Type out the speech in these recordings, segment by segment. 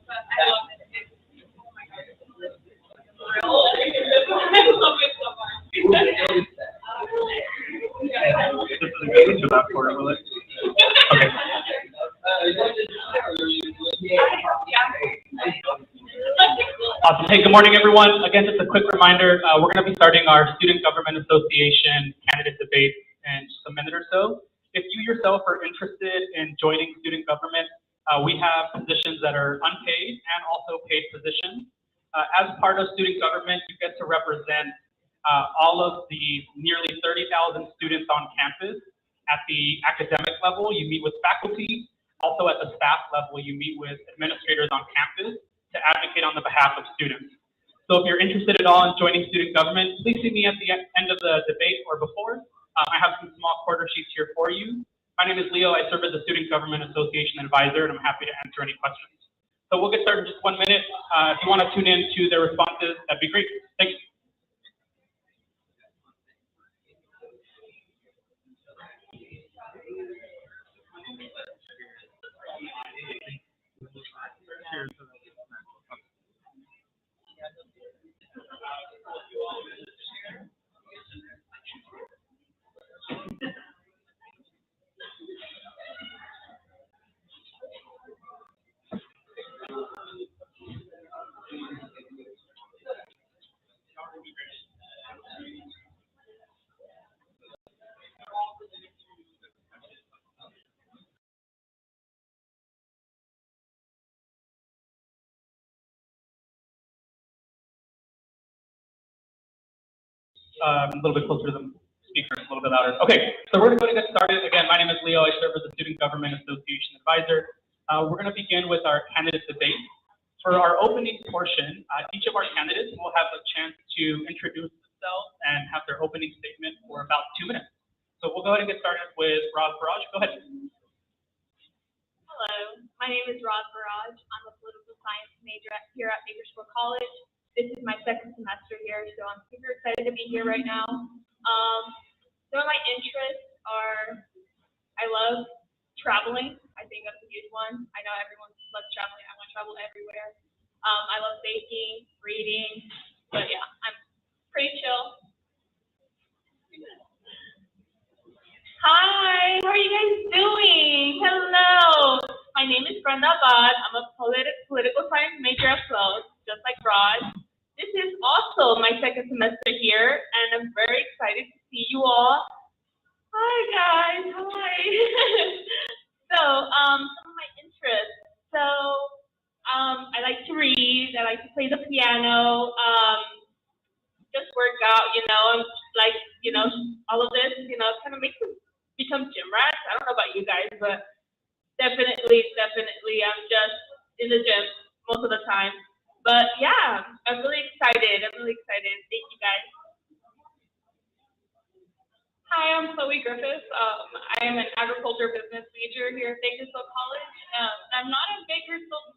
but I love it. Oh my God, it's real. I love it so much. This is a good to that for it, will it? Okay. Awesome. Hey, good morning, everyone. Again, just a quick reminder, we're going to be starting our Student Government Association candidate debate in just a minute or so. If you yourself are interested in joining student government, we have positions that are unpaid and also paid positions. As part of student government, you get to represent all of the nearly 30,000 students on campus. At the academic level, you meet with faculty. Also at the staff level, you meet with administrators on campus to advocate on the behalf of students. So if you're interested at all in joining student government, please see me at the end of the debate or before. I have some small quarter sheets here for you. My name is Leo. I serve as the Student Government Association Advisor, and I'm happy to answer any questions. So we'll get started in just 1 minute. If you want to tune in to their responses, that'd be great. Thanks. A little bit closer to the speaker, a little bit louder. Okay, so we're going to get started. Again, my name is Leo. I serve as the Student Government Association Advisor. We're going to begin with our candidate debate. For our opening portion, each of our candidates will have a chance to introduce themselves and have their opening statement for about 2 minutes. So we'll go ahead and get started with Roz Barrage. Go ahead. Hello, my name is Roz Barrage. I'm a political science major here at Bakersfield College. This is my second semester here, so I'm super excited to be here right now. Some of my interests are, I love traveling. I think that's a huge one. I know everyone loves traveling. I want to travel everywhere. I love baking, reading, but yeah, I'm pretty chill. Hi, how are you guys doing? Hello, my name is Brenda Abad. I'm a political science major as well, just like Raj. This is also my second semester here, and I'm very excited to see you all. Hi guys, hi. So, some of my interests. So, I like to read. I like to play the piano. Just work out. All of this. Kind of makes us become gym rats. I don't know about you guys, but definitely, I'm just in the gym most of the time. But yeah, I'm really excited. Thank you guys. Hi, I'm Chloe Griffith. I am an agriculture business major here at Bakersfield College. I'm not a Bakersfield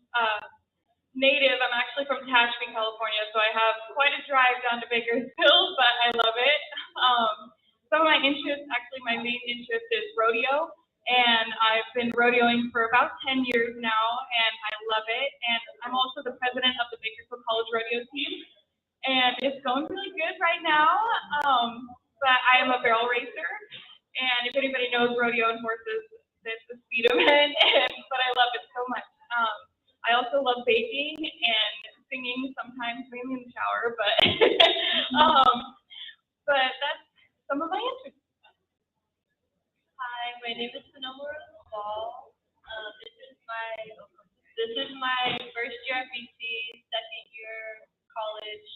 native. I'm actually from Tehachapi, California, so I have quite a drive down to Bakersfield, but I love it. Some of my interests, actually my main interest is rodeo. And I've been rodeoing for about 10 years now, and I love it. And I'm also the president of the Bakersfield College rodeo team, and it's going really good right now. But I am a barrel racer, and if anybody knows rodeo and horses, that's the speed event. But I love it so much. I also love baking and singing sometimes, mainly in the shower. But but that's some of my interests. Hi, my name is Sonoma Ball. This is my first year at BC, second year college.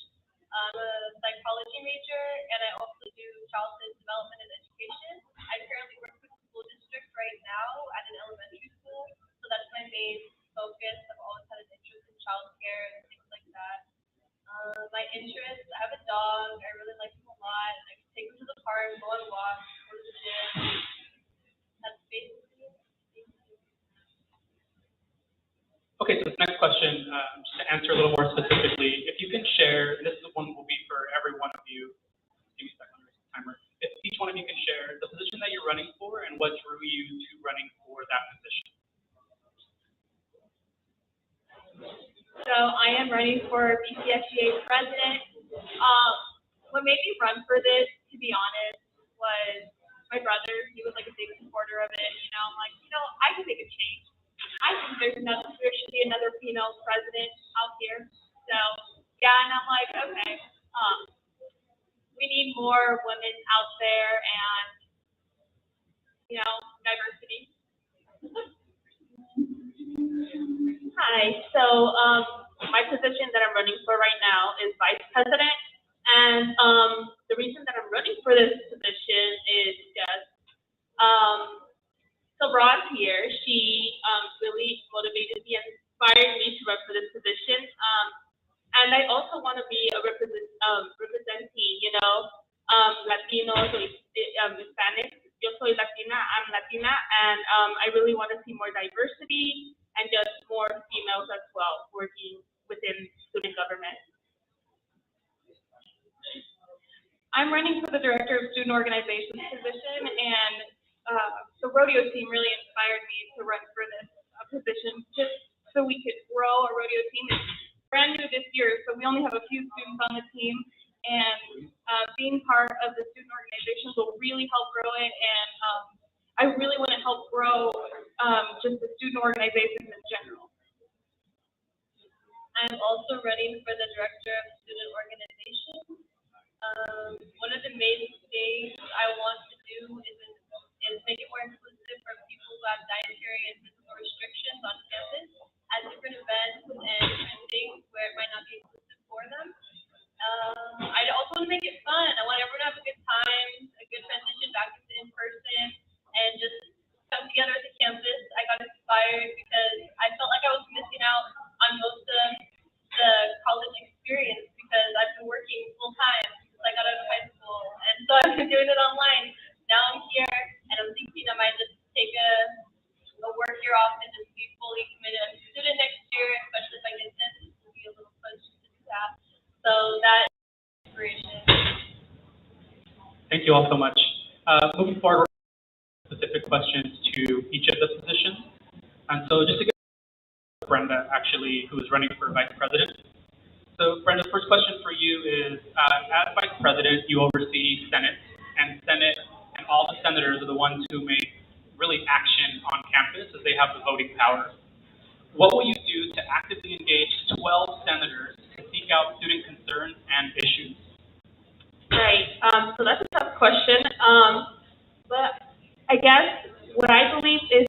I'm a psychology major, and I also do childhood development and education. I currently work for the school district right now at an elementary school, so that's my main focus. I've always had an interest in childcare and things like that. My interests, I have a dog. I really like him a lot. I can take him to the park, go on walks, go to the gym. That's basically it. Okay, so this next question, just to answer a little more specifically, if you can share, and this one will be for every one of you, give me a second on the timer. If each one of you can share the position that you're running for and what drew you to running for that position. So I am running for BCSGA president. What made me run for this, to be honest, was my brother. He was like a big supporter of it. I'm like, I can make a change. I think there should be another female president out here. So yeah, and I'm like, okay, we need more women out there and diversity. Hi. So my position that I'm running for right now is vice president, and the reason that I'm running for this position is just so Roz here. She really motivated me and inspired me to run for this position. And I also want to be a representing, Latinos or Hispanics. Yo soy Latina, I'm Latina, and I really want to see more diversity and just more females as well working within student government. I'm running for the director of student organizations position, and the rodeo team really inspired me to run for this position just so we could grow our rodeo team. It's brand new this year, so we only have a few students on the team, and being part of the student organizations will really help grow it, and I really want to help grow just the student organizations in general. I'm also running for the director of student organizations. One of the main things I want to do is make it more inclusive for people who have dietary and physical restrictions on campus at different events and things where it might not be inclusive for them. I also want to make it fun. I want everyone to have a good time, a good transition back into in-person, and just come together at the campus. I got inspired because I felt like I was missing out on most of the college experience because I've been working full-time since I got out of high school, and so I've been doing it online. Now I'm here, and I'm thinking I might just take a work year off and just be fully committed as a student next year, especially if I get this. It will be a little push to do that. So that inspiration. Thank you all so much. Moving forward, specific questions to each of the positions. And so just to get Brenda, actually, who is running for vice president. So Brenda, the first question for you is, as vice president, you oversee Senate, and Senate and all the senators are the ones who make really action on campus as they have the voting power. What will you do to actively engage 12 senators to seek out student concerns and issues? Right. So that's a tough question. But I guess what I believe is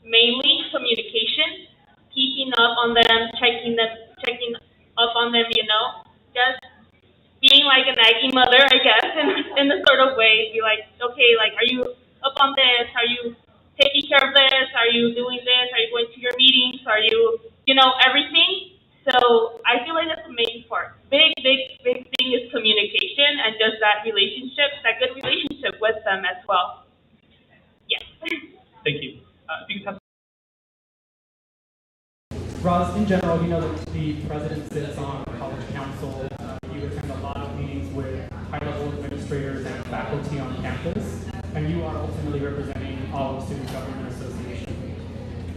mainly communication, keeping up on them, checking up on them, just being like a nagging mother, I guess, in the sort of way, be like, okay, like, are you up on this? Are you taking care of this? Are you doing this? Are you going to your meetings? Are you, everything? So I feel like that's the main part. Big thing is communication and just that good relationship with them as well. Yes. Thank you. Roz, in general, that the president sits on college council. You attend a lot of meetings with high-level administrators and faculty on campus, and you are ultimately representing all of Student Government Association.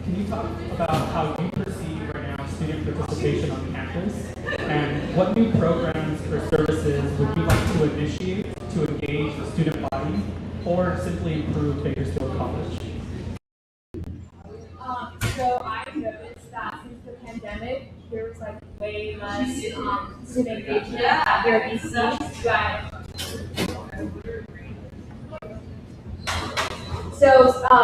Can you talk about how you perceive right now student participation on campus, and what new programs or services would you like to initiate to engage the student body, or simply improve Bakersfield College? So I noticed that since the pandemic, there was way less student engagement here at BC. So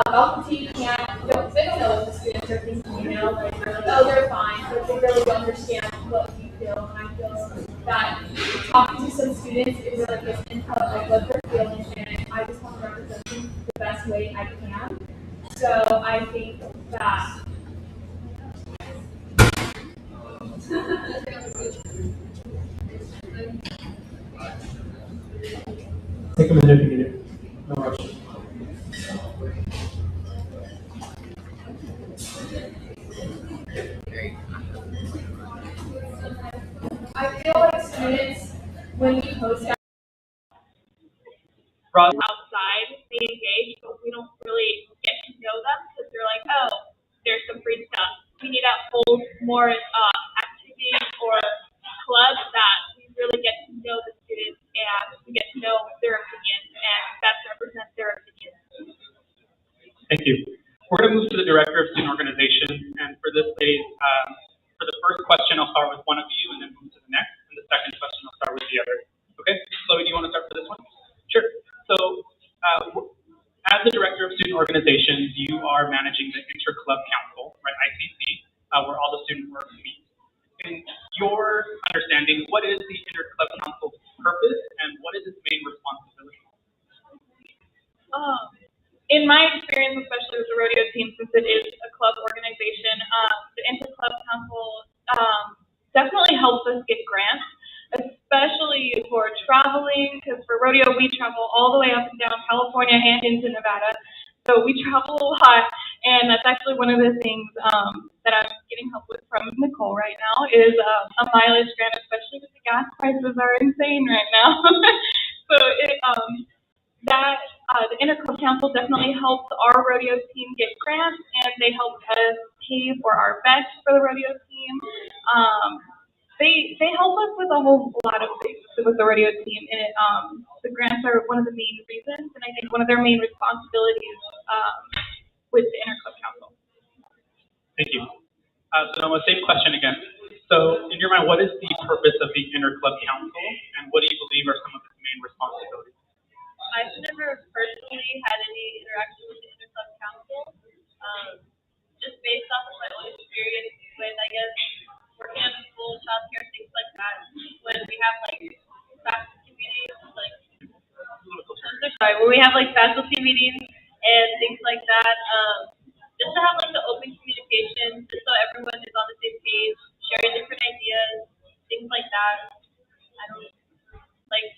faculty they don't know what the students are thinking, they're like, oh, they're fine, but they really don't understand what we feel. And I feel that talking to some students is really good input, what they're feeling, and I just want to represent them the best way I can. So I think that take a minute if you need it. No rush. I feel like students, when we post outside, they engage, but we don't really get to know them because they're like, oh, there's some free stuff. We need to hold more activities club that we really get to know the students and we get to know their opinions and best represent their opinions. Thank you. We're going to move to the Director of Student Organization, and for this lady, for the first question, I'll start with one of you and then move to the next, and the second question, I'll start with the other. Okay? Chloe, do you want to start for this one? Sure. So, as the Director of Student Organizations, you are managing the Inter-Club Council, right, ICC, where all the student orgs meet. In your understanding, what is the Inter-Club Council's purpose and what is its main responsibility? In my experience, especially with the rodeo team, since it is a club organization, the Inter-Club Council definitely helps us get grants, especially for traveling, because for rodeo, we travel all the way up and down California and into Nevada. So we travel a lot, and that's actually one of the things that I'm getting help with from Nicole right now is a mileage grant, especially with the gas prices are insane right now. So the Interclub Council definitely helps our rodeo team get grants, and they help us pay for our vets for the rodeo team. They help us with a whole lot of things with the rodeo team, and the grants are one of the main reasons, and I think one of their main responsibilities with the Interclub Council. Thank you. So now, same question again. So, in your mind, what is the purpose of the Interclub Council, and what do you believe are some of its main responsibilities? I've never personally had any interaction with the Interclub Council, just based off of my own experience with, I guess, working at a school, childcare, things like that. When we have like faculty meetings, when we have like faculty meetings and things like that, just to have like the open communication, just so everyone is on the same page, sharing different ideas, things like that. I don't like.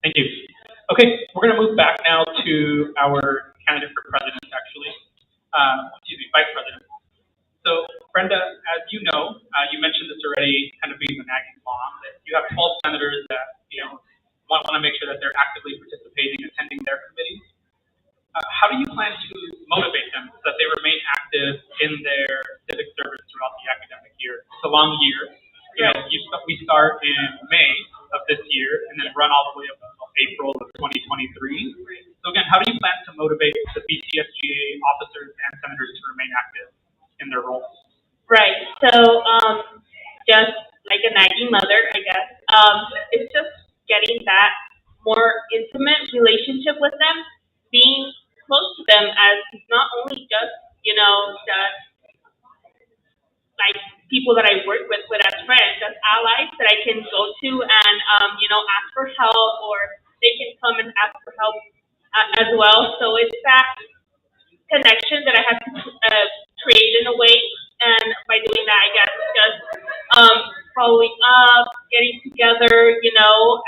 Thank you. Okay, we're going to move back now to our candidate for president, actually. Vice president. So, Brenda, as you know, you mentioned this already, kind of being the nagging mom, that you have 12 senators that, want to make sure that they're actively participating, attending their committees. How do you plan to motivate them so that they remain active in their civic service throughout the academic year? It's a long year. We start in May of this year and then run all the way up until April of 2023. So again, how do you plan to motivate the BCSGA officers and senators to remain active in their roles? Right. So just like a nagging mother, I guess, it's just getting that more intimate relationship with them, being close to them as not only just, like people that I work with as friends, as allies that I can go to and, ask for help, or they can come and ask for help as well. So it's that connection that I have to create in a way. And by doing that, I guess just following up, getting together,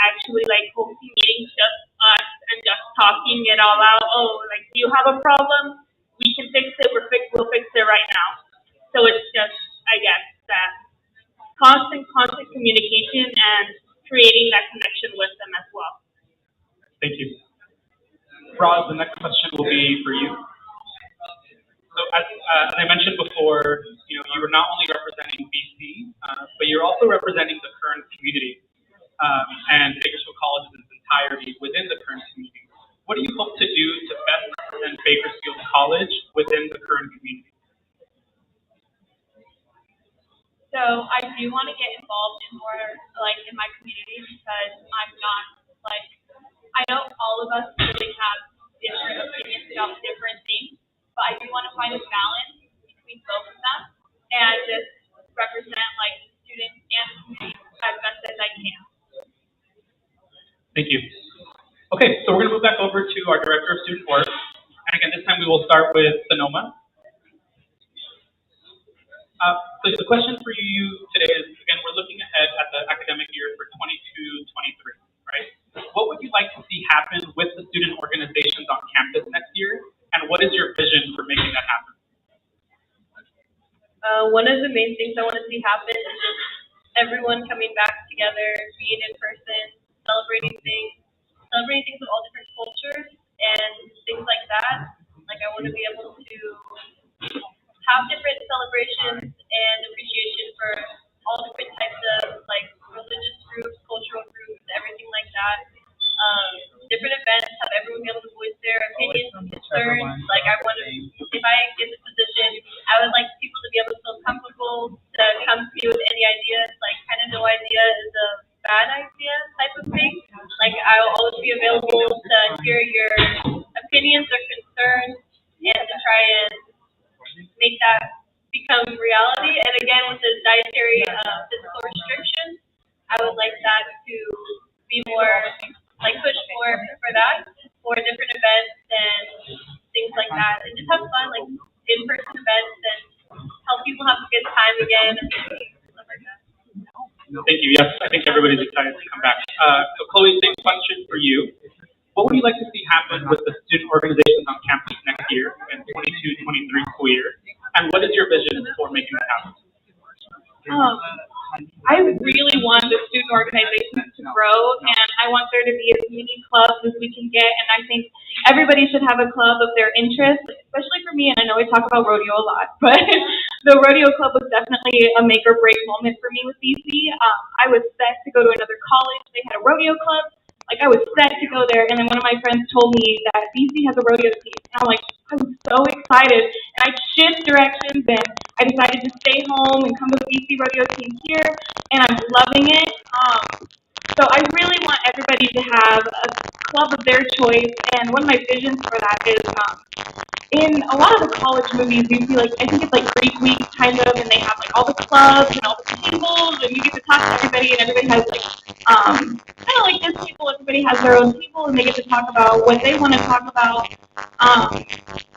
actually like hosting meetings, just us and just talking it all out. Oh, like, do you have a problem? We can fix it. We'll fix it right now. So it's just, I guess, that constant communication and creating that connection with them as well. Thank you. Roz, the next question will be for you. So as I mentioned before, you are not only representing BC, but you're also representing the current community and Bakersfield College in its entirety within the current community. What do you hope to do to best represent Bakersfield College within the current community? So I do want to get involved in more, in my community, because I'm not, I know all of us really have different opinions about different things, but I do want to find a balance between both of them and just represent, students and the community as best as I can. Thank you. Okay, so we're going to move back over to our Director of Student Work. And again, this time we will start with Sonoma. So the question for you today is, again, we're looking ahead at the academic year for 22-23, right? What would you like to see happen with the student organizations on campus next year? And what is your vision for making that happen? One of the main things I want to see happen is just everyone coming back together, being in person, celebrating things of all different cultures and things like that. I want to be able to have different celebrations and appreciation for all different types of again, with the dietary physical restrictions, I would like that to be more, like push more for that, for different events and things like that. And just have fun, like in-person events and help people have a good time again and stuff like that. Thank you. Yes, I think everybody's excited to come back. So Chloe, same question for you. What would you like to see happen with the student organizations on campus next year in 22-23 school year? And what is your vision for making that happen? I really want the student organizations to grow, and I want there to be as many clubs as we can get, and I think everybody should have a club of their interest, especially for me, and I know we talk about rodeo a lot, but the rodeo club was definitely a make or break moment for me with BC. I was set to go to another college. They had a rodeo club. Like, I was set to go there, and then one of my friends told me that BC has a rodeo team, and I'm like, I was so excited, and I shift directions, and I decided to stay home and come to the BC rodeo team here, and I'm loving it. So I really want everybody to have a club of their choice, and one of my visions for that is, in a lot of the college movies, you see, like, I think it's like Greek Week, kind of, and they have, like, all the clubs and all the tables, and you get to talk to everybody, and everybody has, like, kind of like this table, everybody has their own table, and they get to talk about what they want to talk about,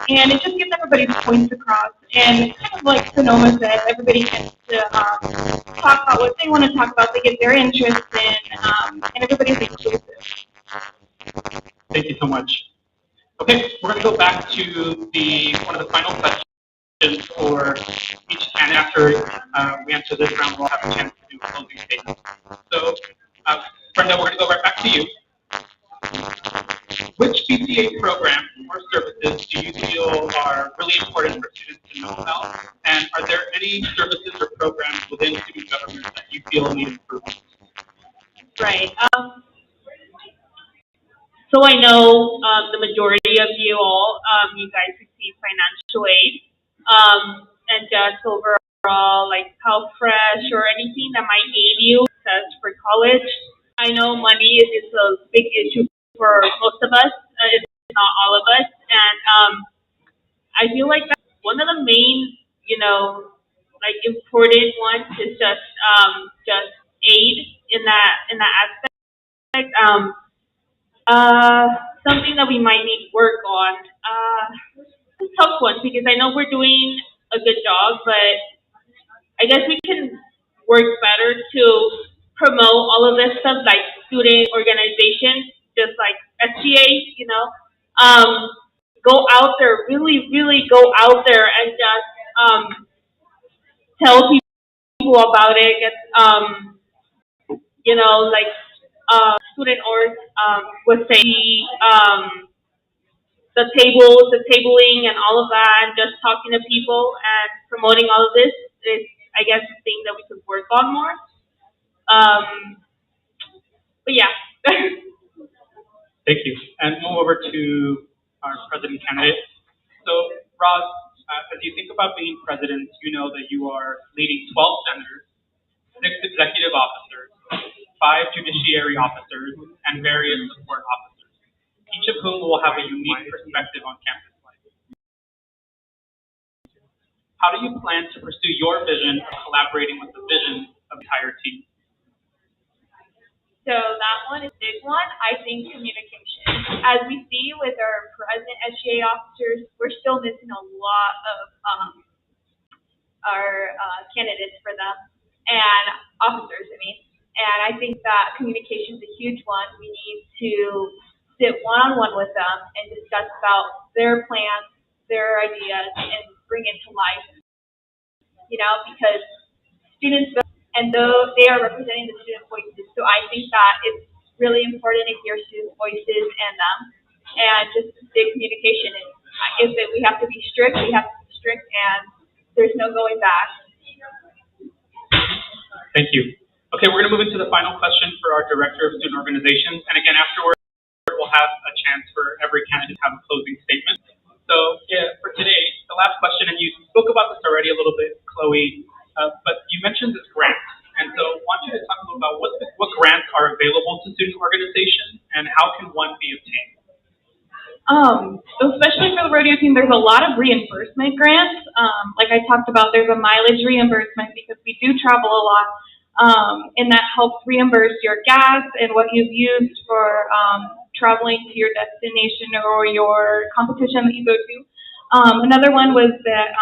and it just gets everybody's points across, and kind of like Sonoma said, everybody gets to talk about what they want to talk about, they get their interest in, and everybody's inclusive. Thank you so much. Okay, we're going to go back to one of the final questions for each candidate. After we answer this round, we'll have a chance to do a closing statement. So, Brenda, we're going to go right back to you. Which BCA program or services do you feel are really important for students to know about? And are there any services or programs within student government that you feel need improvement? Right. So I know the majority of you all, you guys receive financial aid, and just overall, like Health Fresh or anything that might aid you for college. I know money is a big issue for most of us, if not all of us, and I feel like that's one of the main, like important ones is just aid in that aspect. Something that we might need work on. It's a tough one because I know we're doing a good job, but I guess we can work better to promote all of this stuff, like student organizations, just like SGA, go out there, really, really go out there and just tell people about it. Get, like student org would say the tabling and all of that, and just talking to people and promoting all of this is, I guess, the thing that we could work on more. But yeah. Thank you. And move over to our president candidate. So, Roz, as you think about being president, you know that you are leading 12 senators, 6 executive officers, 5 judiciary officers, and various support officers, each of whom will have a unique perspective on campus life. How do you plan to pursue your vision of collaborating with the vision of the entire team? So that one is a big one. I think communication. As we see with our present SGA officers, we're still missing a lot of our candidates for them, and officers, And I think that communication is a huge one. We need to sit one-on-one with them and discuss about their plans, their ideas, and bring it to life. Because students, and though they are representing the student voices, so I think that it's really important to hear student voices and them, and just big communication. And if we have to be strict, we have to be strict, and there's no going back. Thank you. Okay, we're going to move into the final question for our Director of Student Organizations, and again, afterward, we'll have a chance for every candidate to have a closing statement. So, for today, the last question, and you spoke about this already a little bit, Chloe, but you mentioned this grant, and so I want you to talk a little about what grants are available to student organizations, and how can one be obtained? Especially for the rodeo team, there's a lot of reimbursement grants. Like I talked about, there's a mileage reimbursement because we do travel a lot, and that helps reimburse your gas and what you've used for traveling to your destination or your competition that you go to. Another one was that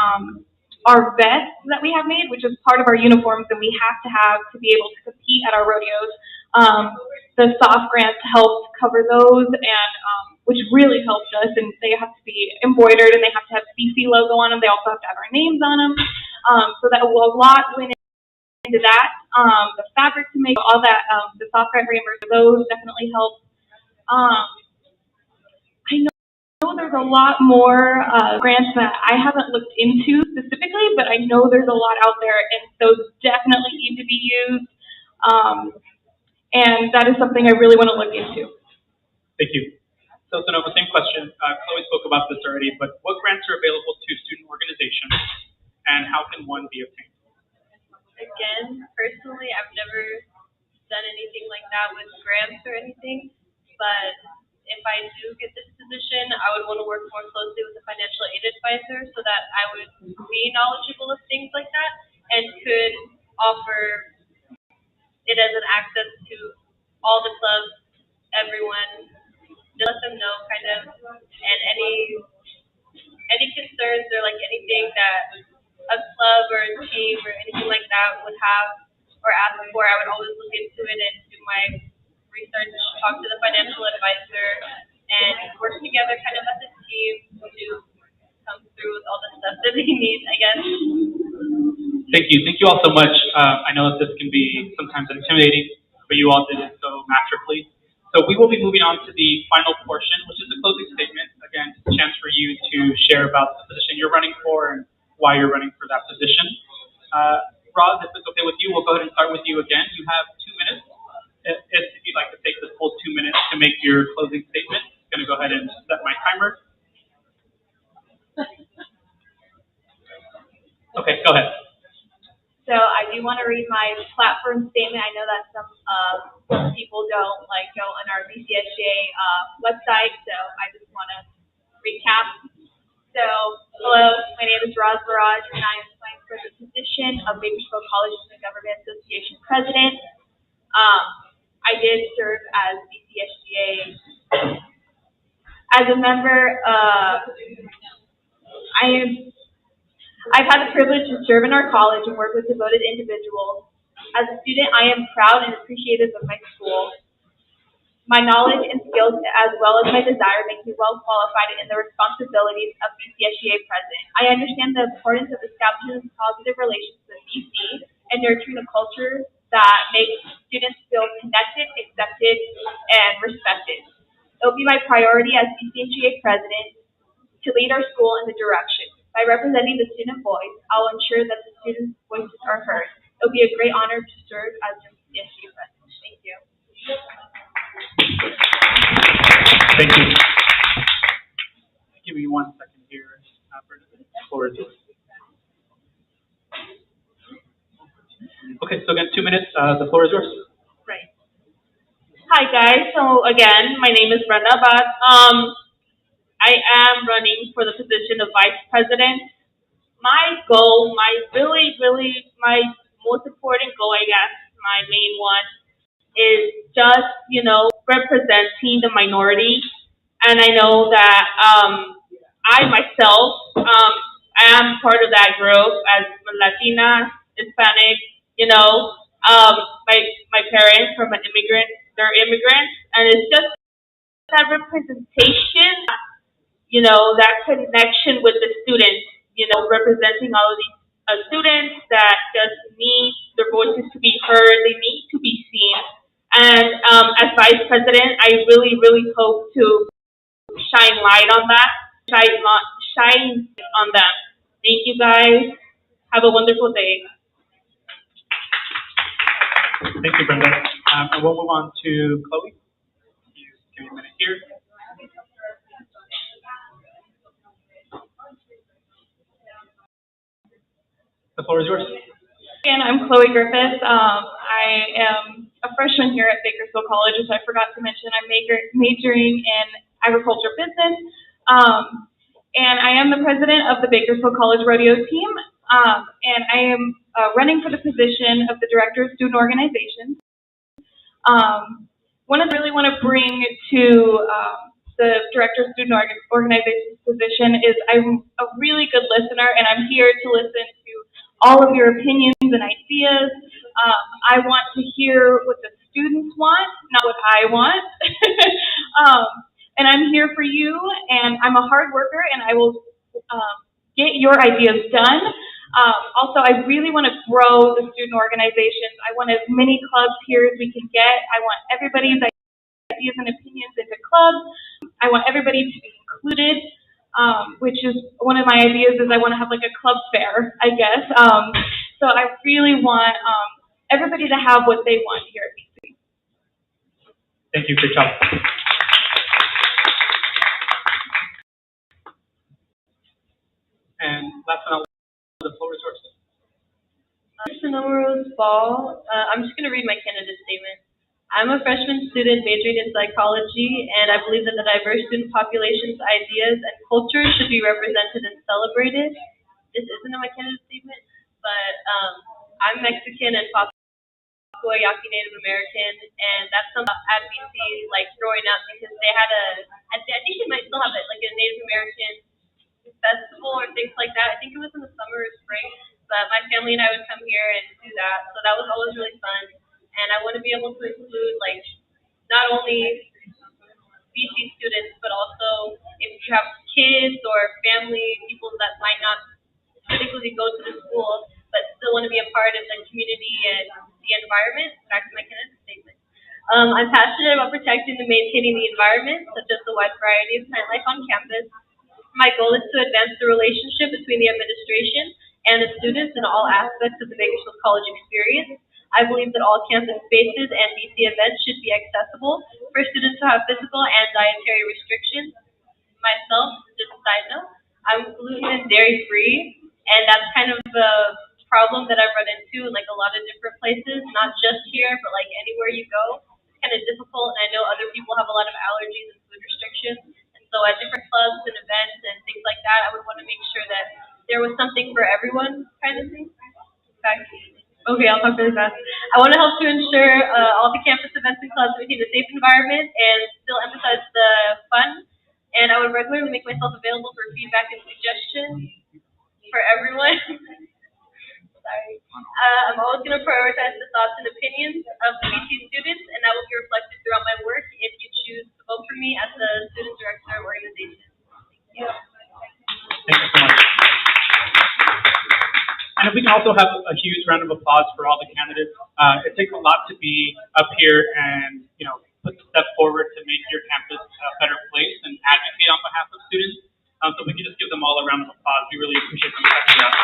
our vests that we have made, which is part of our uniforms and we have to be able to compete at our rodeos. The soft grants helped cover those, and which really helped us. And they have to be embroidered, and they have to have CC logo on them. They also have to have our names on them. So that a lot went into that. The fabric to make all that, the soft grant reimbursement, those definitely helped. I know there's a lot more grants that I haven't looked into specifically, but I know there's a lot out there, and those definitely need to be used. And that is something I really want to look into. Thank you. So, Sonoma, same question. Chloe spoke about this already, but what grants are available to student organizations, and how can one be obtained? Again, personally, I've never done anything like that with grants or anything, but if I do get this position, I would want to work more closely with a financial aid advisor so that I would be knowledgeable of things like that and could offer it as an access to all the clubs, everyone, to let them know kind of, and any concerns or like anything that a club or a team or anything like that would have or ask for, I would always look into it and do my research, talk to the financial advisor, and work together kind of as a team to come through with all the stuff that they need, I guess. Thank you. Thank you all so much. I know that this can be sometimes intimidating, but you all did it so masterfully. So we will be moving on to the final portion, which is the closing statement. Again, it's a chance for you to share about the position you're running for and why you're running for that position. Roz, if it's okay with you, we'll go ahead and start with you again. You have 2 minutes. If you'd like to take this full 2 minutes to make your closing statement, I'm going to go ahead and set my timer. Okay, go ahead. So I do want to read my platform statement. I know that some people don't go on our BCSGA website, so I just want to recap. So, hello, my name is Roz Barrage, and I am applying for the position of Bakersfield College Government Association President. I did serve as BCSGA as a member. I've had the privilege to serve in our college and work with devoted individuals. As a student, I am proud and appreciative of my school. My knowledge and skills, as well as my desire, make me well qualified in the responsibilities of BCSGA president. I understand the importance of establishing positive relations with BC and nurturing a culture that makes students feel connected, accepted, and respected. It will be my priority as BCSGA president to lead our school in the direction. By representing the student voice, I'll ensure that the students' voices are heard. It will be a great honor to serve as the BCSGA president. Thank you. Thank you. Give me 1 second here. The floor is yours. Okay, so again, 2 minutes. The floor is yours. Right. Hi guys. So again, my name is Brenda Abad. I am running for the position of vice president. My goal, my most important goal, I guess, my main one, is just, representing the minority. And I know that I myself am part of that group as Latina, Hispanic, my parents from an immigrant, they're immigrants, and it's just that representation, that connection with the students, representing all of these students that just need their voices to be heard, they need to be seen. And as vice president, I really, really hope to shine light on that, shine on them. Thank you guys. Have a wonderful day. Thank you, Brenda. And we'll move on to Chloe. Give me a minute here. The floor is yours. Again, I'm Chloe Griffith. I am a freshman here at Bakersfield College, which I forgot to mention. I'm majoring in agriculture business, and I am the president of the Bakersfield College Rodeo team. and I am running for the position of the Director of Student Organizations. One I really want to bring to the Director of Student Organizations position is I'm a really good listener, and I'm here to listen to all of your opinions and ideas. I want to hear what the students want, not what I want. And I'm here for you, and I'm a hard worker, and I will get your ideas done. Also, I really want to grow the student organizations. I want as many clubs here as we can get. I want everybody's ideas and opinions into clubs. I want everybody to be included, which is one of my ideas is I want to have like a club fair, I guess. So I really want everybody to have what they want here at BC. Thank you. Good job. And last but not least, the floor is yours. Sonoma Ball. I'm just going to read my candidate statement. I'm a freshman student majoring in psychology, and I believe that the diverse student population's ideas and cultures should be represented and celebrated. This isn't in my candidate statement, but I'm Mexican and Papua Yaqui Native American, and that's something at BC, like growing up, because they had I think they might still have it, like a Native American festival or things like that. I think it was in the summer or spring, but my family and I would come here and do that, so that was always really fun. And I want to be able to include like not only BC students, but also if you have kids or family, people that might not particularly go to the school, but still want to be a part of the community and the environment. Back to my candidate statement. I'm passionate about protecting and maintaining the environment, such as the wide variety of plant life on campus. My goal is to advance the relationship between the administration and the students in all aspects of the Bakersfield College experience. I believe that all campus spaces and BC events should be accessible for students who have physical and dietary restrictions. Myself, just a side note, I'm gluten and dairy free, and that's kind of a problem that I've run into in like a lot of different places, not just here, but like anywhere you go. It's kind of difficult, and I know other people have a lot of allergies and food restrictions. So at different clubs and events and things like that, I would want to make sure that there was something for everyone kind of thing. Okay, I'll talk really fast. I want to help to ensure all the campus events and clubs maintain a safe environment and still emphasize the fun. And I would regularly make myself available for feedback and suggestions for everyone. Sorry. I'm always going to prioritize the thoughts and opinions of the BC students, and that will be reflected throughout my work if you choose to vote for me as the student director of organization. Thank you. Thank you so much. And if we can also have a huge round of applause for all the candidates. It takes a lot to be up here and, put the step forward to make your campus a better place and advocate on behalf of students. So we can just give them all a round of applause. We really appreciate them checking out.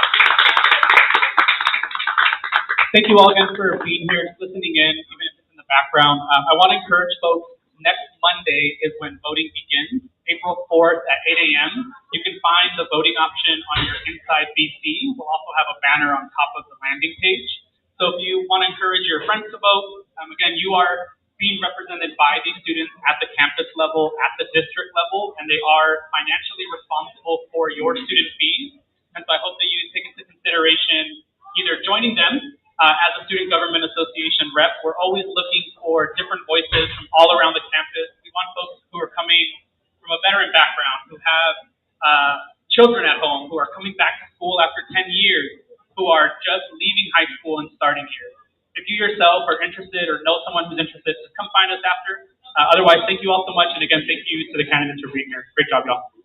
Thank you all again for being here, listening in, even if it's in the background. I want to encourage folks, next Monday is when voting begins, April 4th at 8 a.m. You can find the voting option on your Inside BC. We'll also have a banner on top of the landing page. So if you want to encourage your friends to vote, again, you are being represented by these students at the campus level, at the district level, and they are financially responsible for your student fees. And so I hope that you take into consideration either joining them as a Student Government Association rep. We're always looking for different voices from all around the campus. We want folks who are coming from a veteran background, who have children at home, who are coming back to school after 10 years, who are just leaving high school and starting here. If you yourself are interested or know someone who's interested, just come find us after. Otherwise, thank you all so much. And again, thank you to the candidates for being here. Great job, y'all.